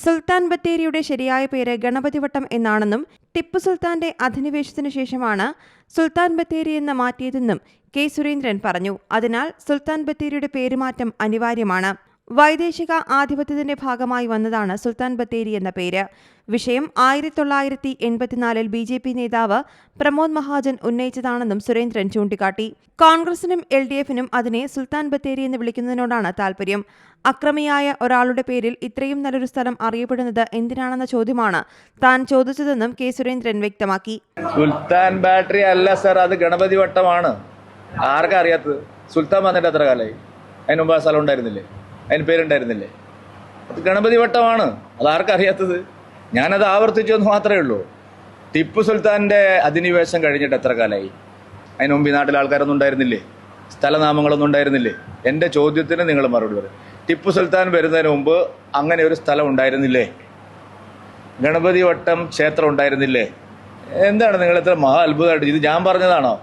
സുൽത്താൻ ബത്തേരിയുടെ ശരിയായ പേര് ഗണപതിവട്ടം എന്നാണെന്നും ടിപ്പു സുൽത്താന്റെ അധിനിവേശത്തിനു ശേഷമാണ് സുൽത്താൻ ബത്തേരി എന്ന് മാറ്റിയതെന്നും കെ സുരേന്ദ്രൻ പറഞ്ഞു. അതിനാൽ സുൽത്താൻ ബത്തേരിയുടെ പേരുമാറ്റം അനിവാര്യമാണ്. വൈദേശിക ആധിപത്യത്തിന്റെ ഭാഗമായി വന്നതാണ് സുൽത്താൻ ബത്തേരി എന്ന പേര്. വിഷയം 1984 BJP നേതാവ് പ്രമോദ് മഹാജൻ ഉന്നയിച്ചതാണെന്നും സുരേന്ദ്രൻ ചൂണ്ടിക്കാട്ടി. കോൺഗ്രസിനും LDFിനും അതിനെ സുൽത്താൻ ബത്തേരി എന്ന് വിളിക്കുന്നതിനോടാണ് താൽപര്യം. അക്രമിയായ ഒരാളുടെ പേരിൽ ഇത്രയും നല്ലൊരു സ്ഥലം അറിയപ്പെടുന്നത് എന്തിനാണെന്ന ചോദ്യമാണ് താൻ ചോദിച്ചതെന്നും കെ സുരേന്ദ്രൻ വ്യക്തമാക്കി. സുൽത്താൻ ബാറ്ററി അല്ല സർ, അത് ഗണപതി വട്ടമാണ്. ആർക്കാ അറിയാത്തത്? സുൽത്താൻ വന്നിട്ട് എത്ര കാലമായി? അതിന് മുമ്പ് ആ സ്ഥലം ഉണ്ടായിരുന്നില്ലേ? അതിന് പേരുണ്ടായിരുന്നില്ലേ? അത് ഗണപതി വട്ടമാണ്. അത് ആർക്കറിയാത്തത്? ഞാനത് ആവർത്തിച്ചെന്ന് മാത്രമേ ഉള്ളൂ. ടിപ്പു സുൽത്താന്റെ അധിനിവേശം കഴിഞ്ഞിട്ട് എത്ര കാലമായി? അതിന് മുമ്പ് ഈ നാട്ടിൽ ആൾക്കാരൊന്നും ഉണ്ടായിരുന്നില്ലേ? സ്ഥലനാമങ്ങളൊന്നും ഉണ്ടായിരുന്നില്ലേ? എൻ്റെ ചോദ്യത്തിന് നിങ്ങൾ മറുപടി പറയും. ടിപ്പു സുൽത്താൻ വരുന്നതിന് മുമ്പ് അങ്ങനെ ഒരു സ്ഥലം ഉണ്ടായിരുന്നില്ലേ? ഗണപതി വട്ടം ക്ഷേത്രം ഉണ്ടായിരുന്നില്ലേ? എന്താണ് നിങ്ങൾ ഇത്ര മഹാ അത്ഭുതമായിട്ട്? ഇത് ഞാൻ പറഞ്ഞതാണോ?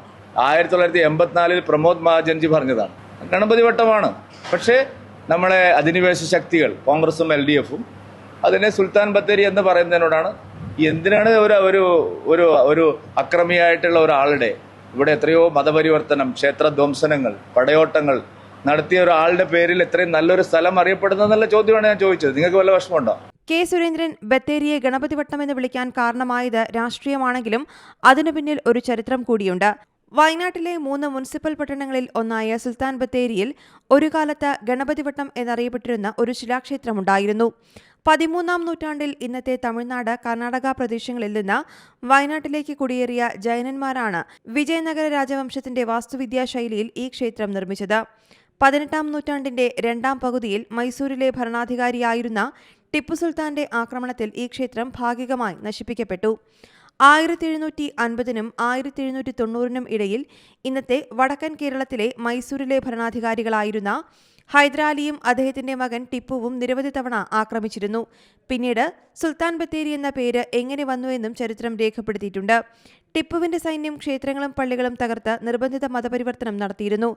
1984 പ്രമോദ് മഹാജൻജി പറഞ്ഞതാണ്. ഗണപതി വട്ടമാണ്. പക്ഷേ നമ്മളെ അധിനിവേശ ശക്തികൾ കോൺഗ്രസും LDFും അതിനെ സുൽത്താൻ ബത്തേരി എന്ന് പറയുന്നതിനോടാണ്. എന്തിനാണ് ഒരു അക്രമിയായിട്ടുള്ള ഒരാളുടെ ഇവിടെ എത്രയോ മതപരിവർത്തനം, ക്ഷേത്രധ്വംസനങ്ങൾ, പടയോട്ടങ്ങൾ നടത്തിയ ഒരാളുടെ പേരിൽ എത്രയും നല്ലൊരു സ്ഥലം അറിയപ്പെടുന്നതെന്നുള്ള ചോദ്യമാണ് ഞാൻ ചോദിച്ചത്. നിങ്ങൾക്ക് വല്ല വിഷമമുണ്ടോ? കെ സുരേന്ദ്രൻ ബത്തേരിയെ ഗണപതിവട്ടം എന്ന് വിളിക്കാൻ കാരണമായത് രാഷ്ട്രീയമാണെങ്കിലും അതിനു പിന്നിൽ ഒരു ചരിത്രം കൂടിയുണ്ട്. വയനാട്ടിലെ 3 മുനിസിപ്പൽ പട്ടണങ്ങളിൽ ഒന്നായ സുൽത്താൻ ബത്തേരിയിൽ ഒരു കാലത്ത് ഗണപതിവട്ടം എന്നറിയപ്പെട്ടിരുന്ന ഒരു ശിലാക്ഷേത്രമുണ്ടായിരുന്നു. 13ാം നൂറ്റാണ്ടിൽ ഇന്നത്തെ തമിഴ്നാട്, കർണാടക പ്രദേശങ്ങളിൽ നിന്ന് വയനാട്ടിലേക്ക് കുടിയേറിയ ജൈനന്മാരാണ് വിജയനഗര രാജവംശത്തിന്റെ വാസ്തുവിദ്യാ ശൈലിയിൽ ഈ ക്ഷേത്രം നിർമ്മിച്ചത്. 18ാം നൂറ്റാണ്ടിന്റെ 2ാം പകുതിയിൽ മൈസൂരിലെ ഭരണാധികാരിയായിരുന്ന ടിപ്പു സുൽത്താന്റെ ആക്രമണത്തിൽ ഈ ക്ഷേത്രം ഭാഗികമായി നശിപ്പിക്കപ്പെട്ടു. 1750നും 1790നും ഇടയിൽ ഇന്നത്തെ വടക്കൻ കേരളത്തിലെ മൈസൂരിലെ ഭരണാധികാരികളായിരുന്ന ഹൈദരാലിയും അദ്ദേഹത്തിന്റെ മകൻ ടിപ്പുവും നിരവധി തവണ ആക്രമിച്ചിരുന്നു. പിന്നീട് സുൽത്താൻ ബത്തേരി എന്ന പേര് എങ്ങനെ വന്നുവെന്നും ചരിത്രം രേഖപ്പെടുത്തിയിട്ടുണ്ട്. ടിപ്പുവിന്റെ സൈന്യം ക്ഷേത്രങ്ങളും പള്ളികളും തകർത്ത് നിർബന്ധിത മതപരിവർത്തനം നടത്തിയിരുന്നു.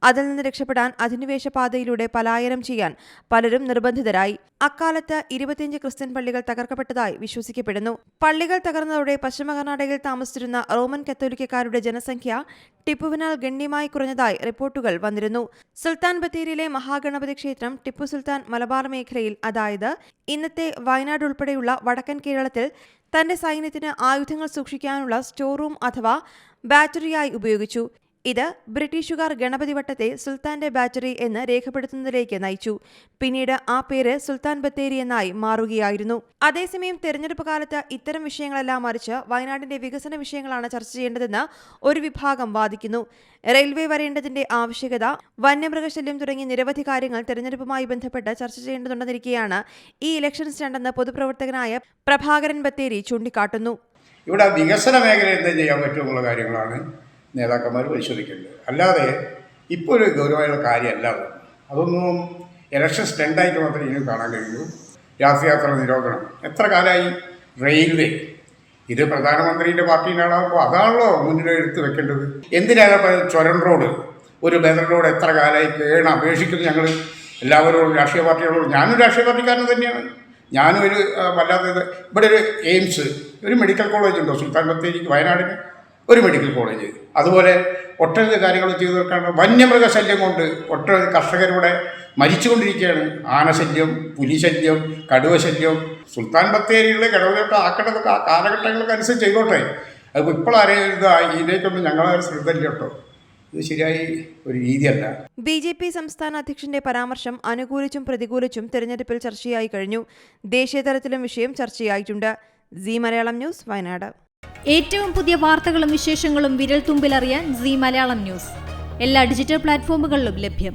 അതിൽ നിന്ന് രക്ഷപ്പെടാൻ അധിനിവേശ പാതയിലൂടെ പലായനം ചെയ്യാൻ പലരും നിർബന്ധിതരായി. അക്കാലത്ത് 25 ക്രിസ്ത്യൻ പള്ളികൾ തകർക്കപ്പെട്ടതായി വിശ്വസിക്കപ്പെടുന്നു. പള്ളികൾ തകർന്നതോടെ പശ്ചിമ കർണാടകയിൽ താമസിച്ചിരുന്ന റോമൻ കത്തോലിക്കക്കാരുടെ ജനസംഖ്യ ടിപ്പുവിനാൽ ഗണ്യമായി കുറഞ്ഞതായി റിപ്പോർട്ടുകൾ വന്നിരുന്നു. സുൽത്താൻ ബത്തേരിയിലെ മഹാഗണപതി ക്ഷേത്രം ടിപ്പു സുൽത്താൻ മലബാർ മേഖലയിൽ, അതായത് ഇന്നത്തെ വയനാട് ഉൾപ്പെടെയുള്ള വടക്കൻ കേരളത്തിൽ തന്റെ സൈന്യത്തിന് ആയുധങ്ങൾ സൂക്ഷിക്കാനുള്ള സ്റ്റോർ റൂം അഥവാ ബാറ്ററിയായി ഉപയോഗിച്ചു. ഇത് ബ്രിട്ടീഷുകാർ ഗണപതിവട്ടത്തെ സുൽത്താന്റെ ബാറ്ററി എന്ന് രേഖപ്പെടുത്തുന്നതിലേക്ക് നയിച്ചു. പിന്നീട് ആ പേര് സുൽത്താൻ ബത്തേരി എന്നായി മാറുകയായിരുന്നു. അതേസമയം തെരഞ്ഞെടുപ്പ് കാലത്ത് ഇത്തരം വിഷയങ്ങളെല്ലാം മറിച്ച് വയനാടിന്റെ വികസന വിഷയങ്ങളാണ് ചർച്ച ചെയ്യേണ്ടതെന്ന് ഒരു വിഭാഗം വാദിക്കുന്നു. റെയിൽവേ വരേണ്ടതിന്റെ ആവശ്യകത, വന്യമൃഗശല്യം തുടങ്ങിയ നിരവധി കാര്യങ്ങൾ തെരഞ്ഞെടുപ്പുമായി ബന്ധപ്പെട്ട് ചർച്ച ചെയ്യേണ്ടതുണ്ടെന്നിരിക്കെയാണ് ഈ ഇലക്ഷൻ സ്റ്റണ്ടെന്ന് പൊതുപ്രവർത്തകനായ പ്രഭാകരൻ ബത്തേരി ചൂണ്ടിക്കാട്ടുന്നു. ഇവിടെ വികസന മേഖലയിൽ എന്താ ചെയ്യാൻ പറ്റുമെന്നുള്ള കാര്യങ്ങളാണ് നേതാക്കന്മാർ പരിശോധിക്കേണ്ടത്. അല്ലാതെ ഇപ്പോൾ ഒരു ഗൗരവമായുള്ള കാര്യമല്ല. അതൊന്നും ഇലക്ഷൻ സ്റ്റണ്ടായിട്ട് മാത്രമേ ഇനി കാണാൻ കഴിയൂ. രാത്രിയാത്ര നിരോധനം എത്ര കാലമായി? റെയിൽവേ ഇത് പ്രധാനമന്ത്രിയുടെ പാർട്ടിയിലാണാകുമ്പോൾ അതാണല്ലോ മുന്നിലെടുത്ത് വെക്കേണ്ടത്. എന്തിനാണ് ചുരം റോഡ്, ഒരു ബദൽ റോഡ് എത്ര കാലമായി കേണ് അപേക്ഷിക്കുന്നു ഞങ്ങൾ എല്ലാവരോടും, രാഷ്ട്രീയ പാർട്ടികളോടും. ഞാനും രാഷ്ട്രീയ പാർട്ടിക്കാരൻ തന്നെയാണ്. ഞാനും ഒരു വല്ലാത്തത്. ഇവിടെ ഒരു എയിംസ്, ഒരു മെഡിക്കൽ കോളേജ് ഉണ്ടോ സുൽത്താൻ ബത്തേരിക്ക്? വയനാടിന് ഒരു മെഡിക്കൽ കോളേജ്. അതുപോലെ ഒട്ടനവധി കാര്യങ്ങൾ ചെയ്തു തീർക്കാണ്. വന്യമൃഗശല്യം കൊണ്ട് ഒട്ടനവധി കർഷകരുടെ മരിച്ചുകൊണ്ടിരിക്കുകയാണ്. ആനശല്യം, പുലിശല്യം, കടുവശല്യം. സുൽത്താൻ ബത്തേരിയിലെ ഗണപതിവട്ടം ആക്കേണ്ടതൊക്കെ ആ കാലഘട്ടങ്ങൾക്ക് അനുസരിച്ച് ചെയ്തോട്ടെ. അതിപ്പോൾ ഇപ്പോഴാരെയും ഇതിലേക്കൊന്നും ഞങ്ങളെ ശ്രദ്ധയില്ല കേട്ടോ. ഇത് ശരിയായി ഒരു രീതിയല്ല. BJP സംസ്ഥാന അധ്യക്ഷന്റെ പരാമർശം അനുകൂലിച്ചും പ്രതികൂലിച്ചും തെരഞ്ഞെടുപ്പിൽ ചർച്ചയായി കഴിഞ്ഞു. ദേശീയ തലത്തിലും വിഷയം ചർച്ചയായിട്ടുണ്ട്. C Malayalam news, Wayanad. ഏറ്റവും പുതിയ വാർത്തകളും വിശേഷങ്ങളും വിരൽ തുമ്പിലറിയാൻ സി മലയാളം ന്യൂസ് എല്ലാ ഡിജിറ്റൽ പ്ലാറ്റ്ഫോമുകളിലും ലഭ്യം.